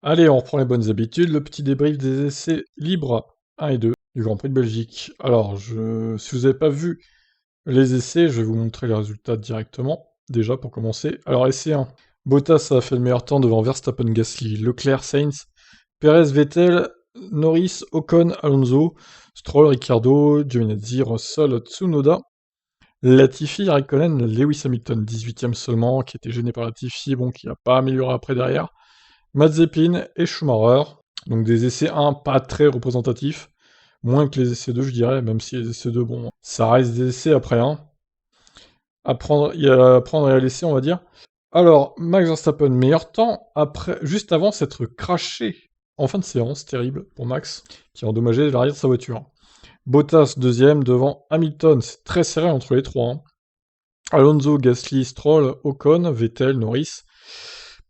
Allez, on reprend les bonnes habitudes, le petit débrief des essais libres 1 et 2 du Grand Prix de Belgique. Alors, si vous n'avez pas vu les essais, je vais vous montrer les résultats directement, déjà pour commencer. Alors, essai 1, Bottas a fait le meilleur temps devant Verstappen, Gasly, Leclerc, Sainz, Perez, Vettel, Norris, Ocon, Alonso, Stroll, Ricciardo, Giovinazzi, Russell, Tsunoda, Latifi, Raikkonen, Lewis Hamilton, 18ème seulement, qui était gêné par Latifi, bon, qui n'a pas amélioré après derrière. Mazepin et Schumacher. Donc des essais 1 pas très représentatifs, moins que les essais 2 je dirais, même si les essais 2, bon, ça reste des essais après 1. Il y a à prendre et à laisser on va dire. Alors, Max Verstappen, meilleur temps, juste avant s'être craché en fin de séance, terrible pour Max, qui a endommagé l'arrière de sa voiture. Bottas, deuxième, devant Hamilton, c'est très serré entre les trois, hein. Alonso, Gasly, Stroll, Ocon, Vettel, Norris.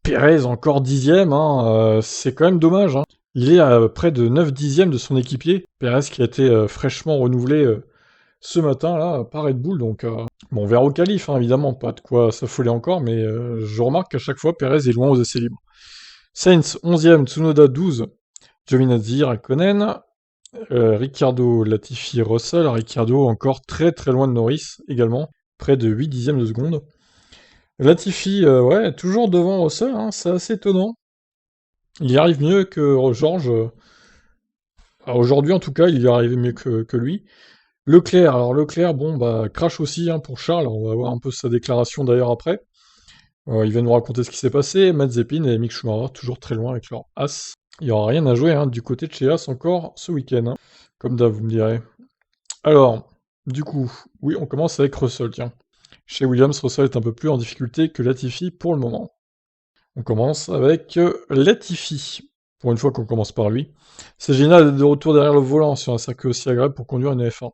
Pérez encore dixième, hein, c'est quand même dommage, hein. Il est à près de 9 dixièmes de son équipier, Pérez qui a été fraîchement renouvelé ce matin là par Red Bull, donc bon, on verra au qualif, hein, évidemment, pas de quoi s'affoler encore, mais je remarque qu'à chaque fois Pérez est loin aux essais libres. Sainz 11e, Tsunoda 12, Giovinazzi, Raikkonen, Ricciardo, Latifi, Russell, Ricciardo encore très très loin de Norris également, près de 8 dixièmes de seconde. Latifi, ouais, toujours devant Russell, hein, c'est assez étonnant. Il y arrive mieux que Georges. Aujourd'hui, en tout cas, il y arrivait mieux que lui. Leclerc, alors Leclerc, bon, bah, crash aussi hein, pour Charles. On va voir un peu sa déclaration d'ailleurs après. Il va nous raconter ce qui s'est passé. Mazepin et Mick Schumacher, toujours très loin avec leur As. Il n'y aura rien à jouer hein, du côté de chez As encore ce week-end. Hein. Comme d'hab, vous me direz. Alors, du coup, oui, on commence avec Russell, tiens. Chez Williams, Russell est un peu plus en difficulté que Latifi pour le moment. On commence avec Latifi, pour une fois qu'on commence par lui. C'est génial d'être de retour derrière le volant sur un circuit aussi agréable pour conduire une F1.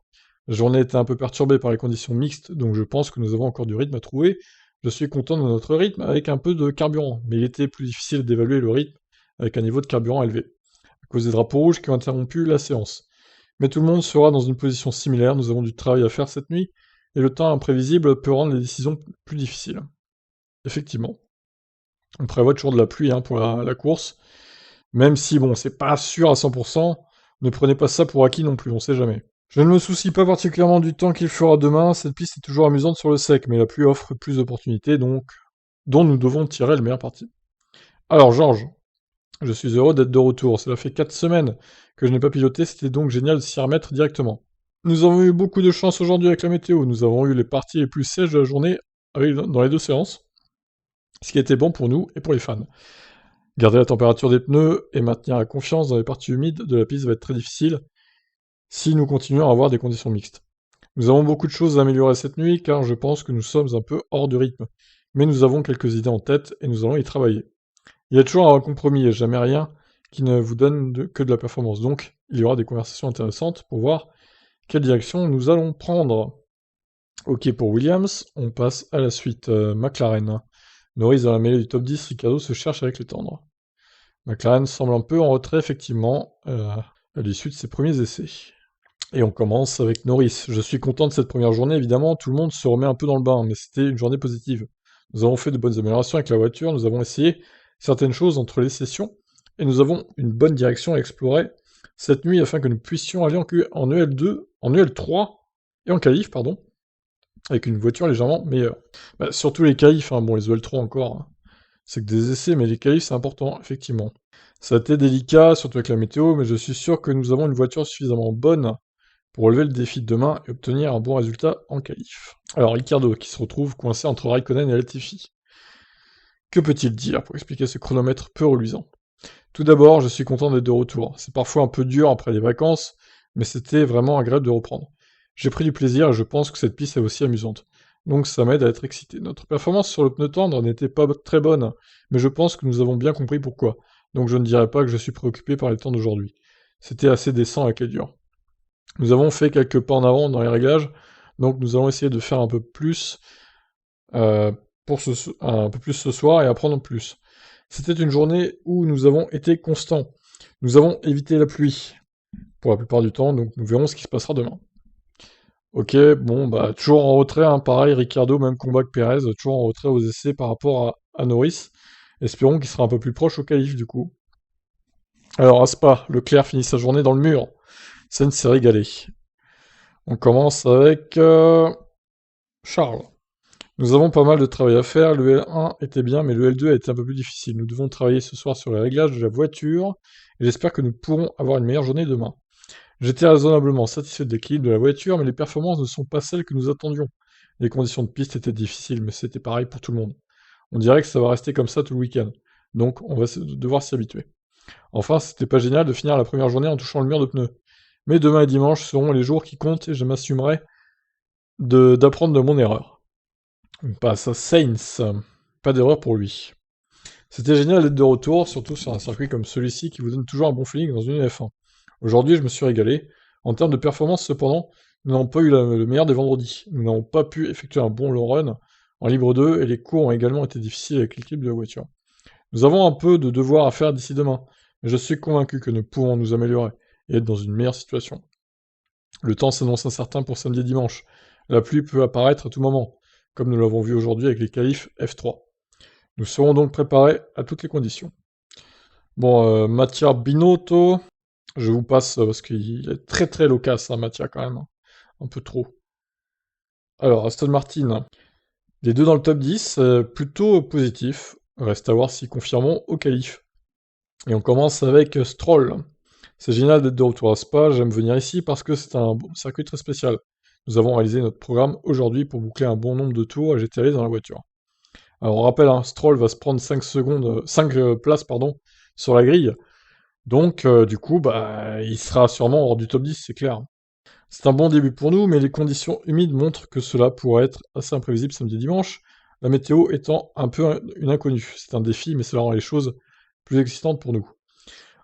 La journée était un peu perturbée par les conditions mixtes, donc je pense que nous avons encore du rythme à trouver. Je suis content de notre rythme avec un peu de carburant, mais il était plus difficile d'évaluer le rythme avec un niveau de carburant élevé, à cause des drapeaux rouges qui ont interrompu la séance. Mais tout le monde sera dans une position similaire, nous avons du travail à faire cette nuit, et le temps imprévisible peut rendre les décisions plus difficiles. Effectivement. On prévoit toujours de la pluie hein, pour la course, même si bon, c'est pas sûr à 100%, ne prenez pas ça pour acquis non plus, on sait jamais. Je ne me soucie pas particulièrement du temps qu'il fera demain, cette piste est toujours amusante sur le sec, mais la pluie offre plus d'opportunités, donc dont nous devons tirer le meilleur parti. Alors Georges, je suis heureux d'être de retour, cela fait 4 semaines que je n'ai pas piloté, c'était donc génial de s'y remettre directement. Nous avons eu beaucoup de chance aujourd'hui avec la météo, nous avons eu les parties les plus sèches de la journée dans les deux séances, ce qui était bon pour nous et pour les fans. Garder la température des pneus et maintenir la confiance dans les parties humides de la piste va être très difficile si nous continuons à avoir des conditions mixtes. Nous avons beaucoup de choses à améliorer cette nuit car je pense que nous sommes un peu hors de rythme. Mais nous avons quelques idées en tête et nous allons y travailler. Il y a toujours un compromis et jamais rien qui ne vous donne que de la performance. Donc, il y aura des conversations intéressantes pour voir quelle direction nous allons prendre. Ok pour Williams, on passe à la suite. McLaren. Norris dans la mêlée du top 10, Ricciardo se cherche avec les tendres. McLaren semble un peu en retrait, effectivement, à l'issue de ses premiers essais. Et on commence avec Norris. Je suis content de cette première journée, évidemment, tout le monde se remet un peu dans le bain, mais c'était une journée positive. Nous avons fait de bonnes améliorations avec la voiture, nous avons essayé certaines choses entre les sessions, et nous avons une bonne direction à explorer cette nuit afin que nous puissions aller en EL2, en EL3 et en qualif, pardon, avec une voiture légèrement meilleure. Bah, surtout les qualifs, hein, bon les EL3 encore, hein. C'est que des essais, mais les qualifs c'est important, effectivement. Ça a été délicat, surtout avec la météo, mais je suis sûr que nous avons une voiture suffisamment bonne pour relever le défi de demain et obtenir un bon résultat en qualif. Alors Ricciardo, qui se retrouve coincé entre Raikkonen et Latifi. Que peut-il dire pour expliquer ce chronomètre peu reluisant? Tout d'abord, je suis content d'être de retour. C'est parfois un peu dur après les vacances, mais c'était vraiment agréable de reprendre. J'ai pris du plaisir et je pense que cette piste est aussi amusante. Donc ça m'aide à être excité. Notre performance sur le pneu tendre n'était pas très bonne, mais je pense que nous avons bien compris pourquoi. Donc je ne dirais pas que je suis préoccupé par les temps d'aujourd'hui. C'était assez décent avec les durs. Nous avons fait quelques pas en avant dans les réglages, donc nous allons essayer de faire un peu plus euh, un peu plus ce soir et apprendre plus. C'était une journée où nous avons été constants. Nous avons évité la pluie pour la plupart du temps, donc nous verrons ce qui se passera demain. Ok, bon, bah toujours en retrait, hein, pareil, Ricciardo, même combat que Perez, toujours en retrait aux essais par rapport à Norris. Espérons qu'il sera un peu plus proche au qualif du coup. Alors, à Spa, Leclerc finit sa journée dans le mur. Sainz s'est régalé. On commence avec Charles. Nous avons pas mal de travail à faire, le L1 était bien, mais le L2 a été un peu plus difficile. Nous devons travailler ce soir sur les réglages de la voiture, et j'espère que nous pourrons avoir une meilleure journée demain. J'étais raisonnablement satisfait de l'équilibre de la voiture, mais les performances ne sont pas celles que nous attendions. Les conditions de piste étaient difficiles, mais c'était pareil pour tout le monde. On dirait que ça va rester comme ça tout le week-end, donc on va devoir s'y habituer. Enfin, c'était pas génial de finir la première journée en touchant le mur de pneus. Mais demain et dimanche seront les jours qui comptent et je m'assumerai d'apprendre de mon erreur. On passe à Sainz. Pas d'erreur pour lui. C'était génial d'être de retour, surtout sur un circuit comme celui-ci qui vous donne toujours un bon feeling dans une F1. Aujourd'hui, je me suis régalé. En termes de performance, cependant, nous n'avons pas eu le meilleur des vendredis. Nous n'avons pas pu effectuer un bon long run en libre 2 et les cours ont également été difficiles avec l'équipe de la voiture. Nous avons un peu de devoir à faire d'ici demain, mais je suis convaincu que nous pourrons nous améliorer et être dans une meilleure situation. Le temps s'annonce incertain pour samedi et dimanche. La pluie peut apparaître à tout moment, comme nous l'avons vu aujourd'hui avec les qualifs F3. Nous serons donc préparés à toutes les conditions. Bon, Mattia Binotto, je vous passe parce qu'il est très très loquace, hein, Mattia, quand même. Un peu trop. Alors, Aston Martin, les deux dans le top 10, plutôt positif. Reste à voir s'ils confirmeront au qualif. Et on commence avec Stroll. C'est génial d'être de retour à Spa, j'aime venir ici parce que c'est un circuit très spécial. Nous avons réalisé notre programme aujourd'hui pour boucler un bon nombre de tours et j'étais allé dans la voiture. Alors on rappelle, hein, Stroll va se prendre 5 secondes, 5 places pardon, sur la grille, donc du coup bah, il sera sûrement hors du top 10, c'est clair. C'est un bon début pour nous, mais les conditions humides montrent que cela pourrait être assez imprévisible samedi et dimanche, la météo étant un peu une inconnue. C'est un défi, mais cela rend les choses plus excitantes pour nous.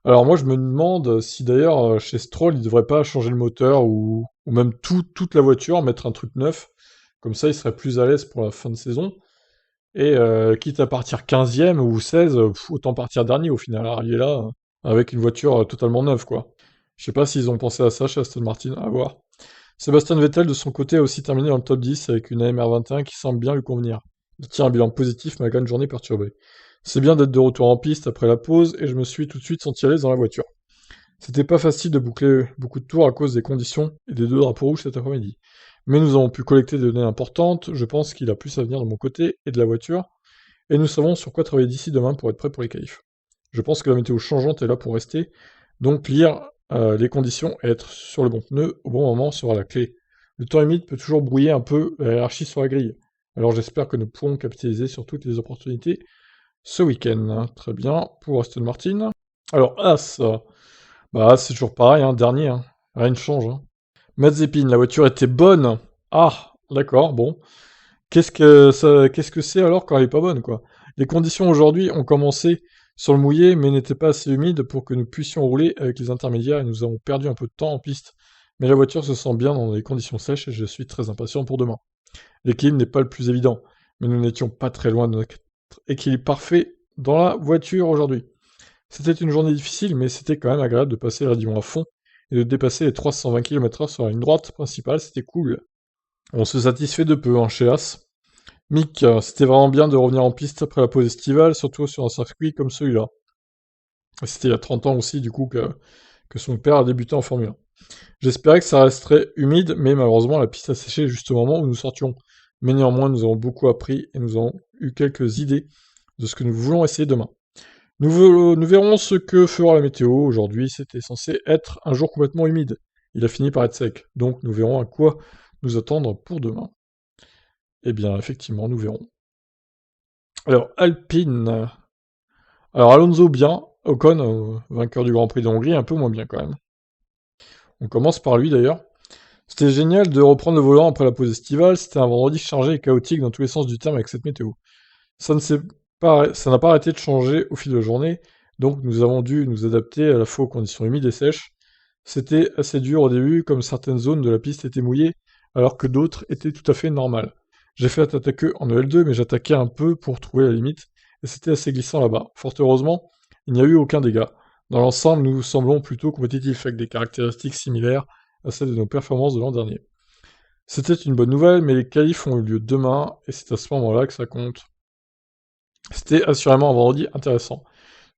Alors moi je me demande si d'ailleurs chez Stroll il devrait pas changer le moteur ou même toute la voiture, mettre un truc neuf, comme ça il serait plus à l'aise pour la fin de saison, et quitte à partir 15e ou 16, autant partir dernier au final, arriver là avec une voiture totalement neuve quoi. Je sais pas s'ils ont pensé à ça chez Aston Martin, à voir. Sébastien Vettel de son côté a aussi terminé dans le top 10 avec une AMR21 qui semble bien lui convenir. Il tient un bilan positif malgré une journée perturbée. C'est bien d'être de retour en piste après la pause et je me suis tout de suite senti à l'aise dans la voiture. C'était pas facile de boucler beaucoup de tours à cause des conditions et des deux drapeaux rouges cet après-midi. Mais nous avons pu collecter des données importantes, je pense qu'il a plus à venir de mon côté et de la voiture, et nous savons sur quoi travailler d'ici demain pour être prêt pour les qualifs. Je pense que la météo changeante est là pour rester, donc lire les conditions et être sur le bon pneu au bon moment sera la clé. Le temps humide peut toujours brouiller un peu la hiérarchie sur la grille, alors j'espère que nous pourrons capitaliser sur toutes les opportunités ce week-end. Très bien, pour Aston Martin. Alors As, bah c'est toujours pareil, hein, dernier, hein. Rien ne change. Hein. Mazepin, la voiture était bonne. Ah, d'accord, bon. Qu'est-ce que c'est alors quand elle est pas bonne, quoi? Les conditions aujourd'hui ont commencé sur le mouillé, mais n'étaient pas assez humides pour que nous puissions rouler avec les intermédiaires et nous avons perdu un peu de temps en piste. Mais la voiture se sent bien dans les conditions sèches et je suis très impatient pour demain. L'équilibre n'est pas le plus évident, mais nous n'étions pas très loin de notre équilibre parfait dans la voiture aujourd'hui. C'était une journée difficile, mais c'était quand même agréable de passer le radiment à fond et de dépasser les 320 km/h sur la ligne droite principale, c'était cool. On se satisfait de peu, hein, chez As. Mick, c'était vraiment bien de revenir en piste après la pause estivale, surtout sur un circuit comme celui-là. C'était il y a 30 ans aussi, du coup, que son père a débuté en Formule 1. J'espérais que ça resterait humide, mais malheureusement, la piste a séché juste au moment où nous sortions. Mais néanmoins, nous avons beaucoup appris et nous avons eu quelques idées de ce que nous voulons essayer demain. Nous verrons ce que fera la météo. Aujourd'hui, c'était censé être un jour complètement humide. Il a fini par être sec, donc nous verrons à quoi nous attendre pour demain. Eh bien, effectivement, nous verrons. Alors, Alpine. Alors, Alonso bien, Ocon, vainqueur du Grand Prix de Hongrie, un peu moins bien quand même. On commence par lui d'ailleurs. C'était génial de reprendre le volant après la pause estivale, c'était un vendredi chargé et chaotique dans tous les sens du terme avec cette météo. Ça n'a pas arrêté de changer au fil de la journée, donc nous avons dû nous adapter à la fois aux conditions humides et sèches. C'était assez dur au début, comme certaines zones de la piste étaient mouillées, alors que d'autres étaient tout à fait normales. J'ai fait attaquer en EL2, mais j'attaquais un peu pour trouver la limite, et c'était assez glissant là-bas. Fort heureusement, il n'y a eu aucun dégât. Dans l'ensemble, nous semblons plutôt compétitifs, avec des caractéristiques similaires à celles de nos performances de l'an dernier. C'était une bonne nouvelle, mais les qualifs ont eu lieu demain, et c'est à ce moment-là que ça compte. C'était assurément un vendredi intéressant.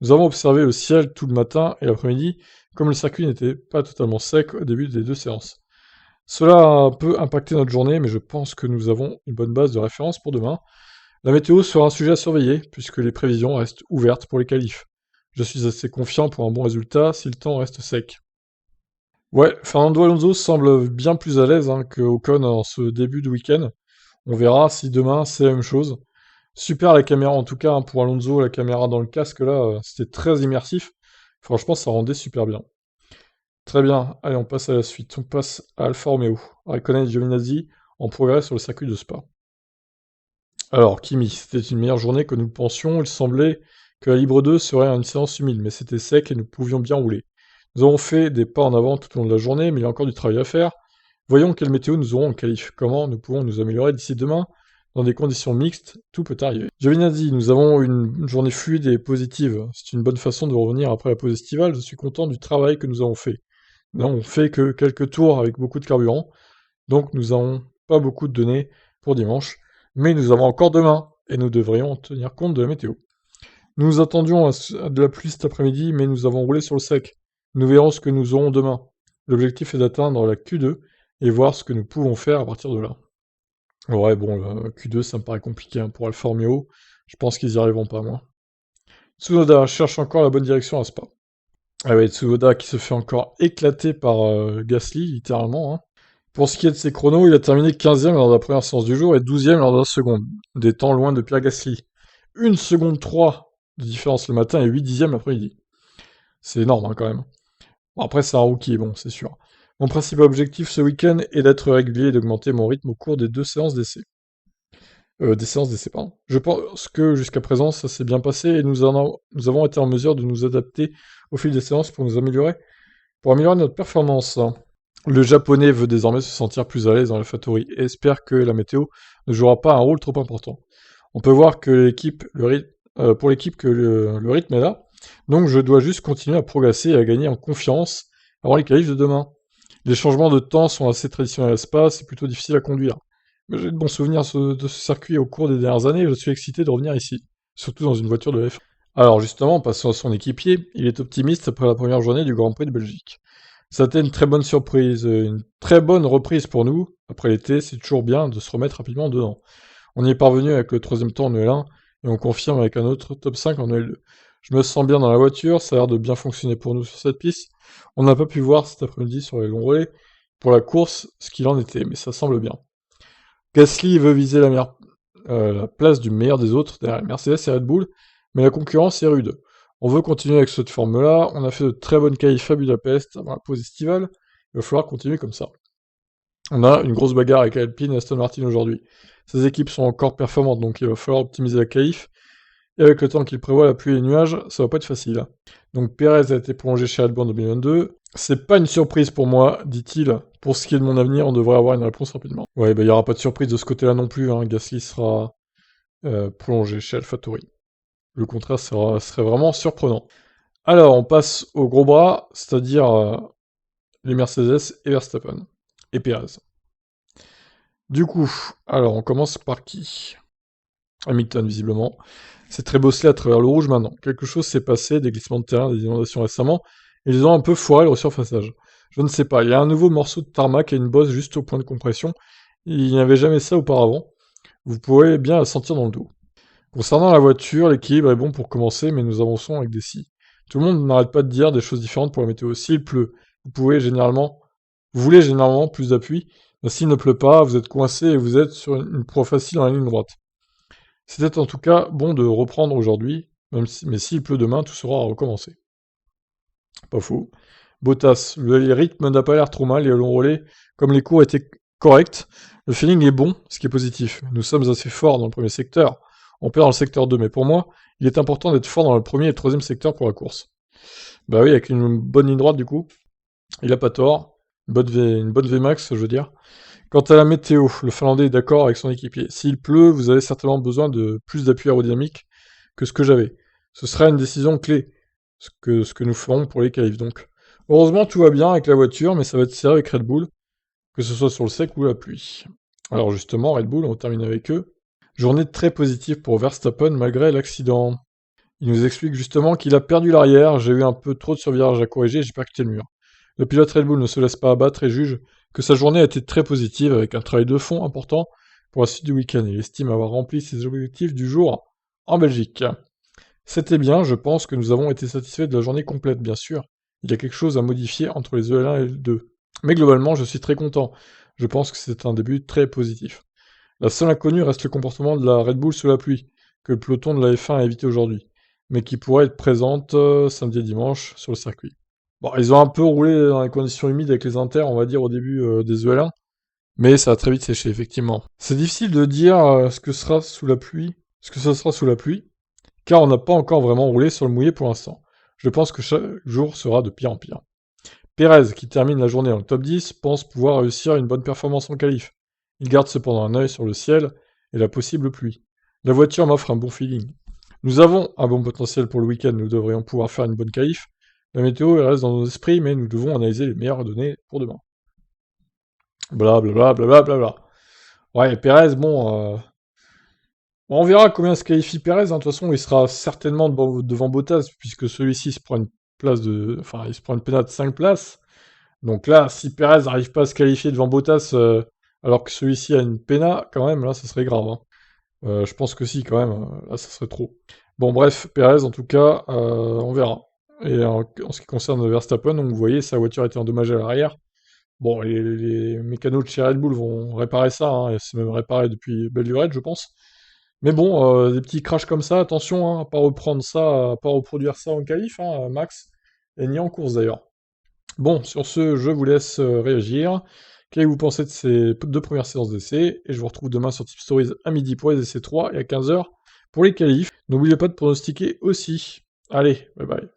Nous avons observé le ciel tout le matin et l'après-midi, comme le circuit n'était pas totalement sec au début des deux séances. Cela a un peu impacté notre journée, mais je pense que nous avons une bonne base de référence pour demain. La météo sera un sujet à surveiller, puisque les prévisions restent ouvertes pour les qualifs. Je suis assez confiant pour un bon résultat si le temps reste sec. Ouais, Fernando Alonso semble bien plus à l'aise que Ocon en ce début de week-end. On verra si demain c'est la même chose. Super la caméra en tout cas pour Alonso, la caméra dans le casque là, c'était très immersif. Franchement, ça rendait super bien. Très bien, allez, on passe à la suite. On passe à Alfa Romeo. Raikkonen et Giovinazzi en progrès sur le circuit de Spa. Alors, Kimi, c'était une meilleure journée que nous le pensions. Il semblait que la Libre 2 serait une séance humide, mais c'était sec et nous pouvions bien rouler. Nous avons fait des pas en avant tout au long de la journée, mais il y a encore du travail à faire. Voyons quelle météo nous aurons en qualif. Comment nous pouvons nous améliorer d'ici demain. Dans des conditions mixtes, tout peut arriver. Giovinazzi, nous avons une journée fluide et positive. C'est une bonne façon de revenir après la pause estivale. Je suis content du travail que nous avons fait. Nous n'avons fait que quelques tours avec beaucoup de carburant, donc nous n'avons pas beaucoup de données pour dimanche, mais nous avons encore demain, et nous devrions tenir compte de la météo. Nous attendions de la pluie cet après-midi, mais nous avons roulé sur le sec. Nous verrons ce que nous aurons demain. L'objectif est d'atteindre la Q2 et voir ce que nous pouvons faire à partir de là. Ouais, bon, la Q2, ça me paraît compliqué pour Alfa Romeo. Je pense qu'ils y arriveront pas, moi. Tsunoda cherche encore la bonne direction à Spa. Ah ouais, Tsunoda qui se fait encore éclater par Gasly, littéralement. Pour ce qui est de ses chronos, il a terminé 15e lors de la première séance du jour et 12e lors de la seconde, des temps loin de Pierre Gasly. 1 seconde 3 de différence le matin et 8 dixièmes l'après-midi. C'est énorme quand même. Bon, après, c'est un rookie, bon, c'est sûr. Mon principal objectif ce week-end est d'être régulier et d'augmenter mon rythme au cours des deux séances d'essai. Des séances d'essai, pardon. Je pense que jusqu'à présent, ça s'est bien passé et nous avons été en mesure de nous adapter au fil des séances pour améliorer notre performance. Le japonais veut désormais se sentir plus à l'aise dans l'AlphaTauri et espère que la météo ne jouera pas un rôle trop important. On peut voir que pour l'équipe que le rythme est là, donc je dois juste continuer à progresser et à gagner en confiance avant les qualifs de demain. Les changements de temps sont assez traditionnels à Spa, c'est plutôt difficile à conduire. Mais j'ai de bons souvenirs de ce circuit au cours des dernières années et je suis excité de revenir ici, surtout dans une voiture de F1. Alors justement, passons à son équipier, il est optimiste après la première journée du Grand Prix de Belgique. Ça a été une très bonne surprise, une très bonne reprise pour nous. Après l'été, c'est toujours bien de se remettre rapidement dedans. On y est parvenu avec le troisième temps en L1 et on confirme avec un autre top 5 en L2. Je me sens bien dans la voiture, ça a l'air de bien fonctionner pour nous sur cette piste. On n'a pas pu voir cet après-midi sur les longs relais pour la course ce qu'il en était, mais ça semble bien. Gasly veut viser la place du meilleur des autres derrière Mercedes et Red Bull, mais la concurrence est rude. On veut continuer avec cette forme-là, on a fait de très bonnes qualifs à Budapest avant la pause estivale, il va falloir continuer comme ça. On a une grosse bagarre avec Alpine et Aston Martin aujourd'hui. Ces équipes sont encore performantes, donc il va falloir optimiser la qualif, et avec le temps qu'il prévoit, la pluie et les nuages, ça va pas être facile. Donc Perez a été prolongé chez Red Bull en 2022. C'est pas une surprise pour moi, dit-il. Pour ce qui est de mon avenir, on devrait avoir une réponse rapidement. Ouais, il y aura pas de surprise de ce côté-là non plus. Gasly sera prolongé chez AlphaTauri. Le contraire serait vraiment surprenant. Alors, on passe au gros bras, c'est-à-dire les Mercedes et Verstappen. Et Perez. Du coup, alors on commence par qui? Hamilton, visiblement. C'est très bosselé à travers le rouge maintenant. Quelque chose s'est passé, des glissements de terrain, des inondations récemment, et ils ont un peu foiré le resurfaçage. Je ne sais pas, il y a un nouveau morceau de tarmac et une bosse juste au point de compression. Il n'y avait jamais ça auparavant. Vous pourrez bien la sentir dans le dos. Concernant la voiture, l'équilibre est bon pour commencer, mais nous avançons avec des scies. Tout le monde n'arrête pas de dire des choses différentes pour la météo. S'il pleut, vous voulez généralement plus d'appui, mais s'il ne pleut pas, vous êtes coincé et vous êtes sur une proie facile dans la ligne droite. C'était en tout cas bon de reprendre aujourd'hui, mais s'il pleut demain, tout sera à recommencer. Pas faux. Bottas, le rythme n'a pas l'air trop mal et au long relais, comme les cours étaient corrects, le feeling est bon, ce qui est positif. Nous sommes assez forts dans le premier secteur, on perd dans le secteur 2, mais pour moi, il est important d'être fort dans le premier et le troisième secteur pour la course. Bah oui, avec une bonne ligne droite du coup, il a pas tort, une bonne VMAX, je veux dire. Quant à la météo, le Finlandais est d'accord avec son équipier. S'il pleut, vous avez certainement besoin de plus d'appui aérodynamique que ce que j'avais. Ce sera une décision clé, ce que nous ferons pour les qualifs donc. Heureusement, tout va bien avec la voiture, mais ça va être serré avec Red Bull, que ce soit sur le sec ou la pluie. Alors justement, Red Bull, on termine avec eux. Journée très positive pour Verstappen malgré l'accident. Il nous explique justement qu'il a perdu l'arrière, j'ai eu un peu trop de survirage à corriger, j'ai percuté le mur. Le pilote Red Bull ne se laisse pas abattre et juge que sa journée a été très positive avec un travail de fond important pour la suite du week-end. Il estime avoir rempli ses objectifs du jour en Belgique. C'était bien, je pense que nous avons été satisfaits de la journée complète, bien sûr. Il y a quelque chose à modifier entre les EL1 et le 2. Mais globalement, je suis très content. Je pense que c'est un début très positif. La seule inconnue reste le comportement de la Red Bull sous la pluie, que le peloton de la F1 a évité aujourd'hui, mais qui pourrait être présente samedi et dimanche sur le circuit. Bon, ils ont un peu roulé dans les conditions humides avec les inters, on va dire, au début des EL1, mais ça a très vite séché, effectivement. C'est difficile de dire ce que sera sous la pluie, ce que ça sera sous la pluie, car on n'a pas encore vraiment roulé sur le mouillé pour l'instant. Je pense que chaque jour sera de pire en pire. Pérez, qui termine la journée dans le top 10, pense pouvoir réussir une bonne performance en qualif. Il garde cependant un œil sur le ciel et la possible pluie. La voiture m'offre un bon feeling. Nous avons un bon potentiel pour le week-end, nous devrions pouvoir faire une bonne qualif. La météo elle reste dans nos esprits, mais nous devons analyser les meilleures données pour demain. Blablabla, blablabla. Ouais, Pérez, bon, on verra combien se qualifie Pérez. De toute façon, il sera certainement devant Bottas, puisque celui-ci se prend une place de. Enfin, il se prend une pénale de 5 places. Donc là, si Pérez n'arrive pas à se qualifier devant Bottas, alors que celui-ci a une pénale, quand même, là, ça serait grave. Hein. Je pense que si, quand même, là, ça serait trop. Bon, bref, Pérez, en tout cas, on verra. Et en ce qui concerne Verstappen, donc vous voyez, sa voiture a été endommagée à l'arrière. Bon, les mécanos de chez Red Bull vont réparer ça, hein, et c'est même réparé depuis belle lurette, je pense. Mais bon, des petits crashs comme ça, attention, hein, à pas reprendre ça, à pas reproduire ça en qualif, hein, Max, et ni en course d'ailleurs. Bon, sur ce, je vous laisse réagir. Qu'avez-vous pensé de ces deux premières séances d'essai? Et je vous retrouve demain sur Tip Stories à midi pour les essais 3 et à 15h pour les qualifs. N'oubliez pas de pronostiquer aussi. Allez, bye bye.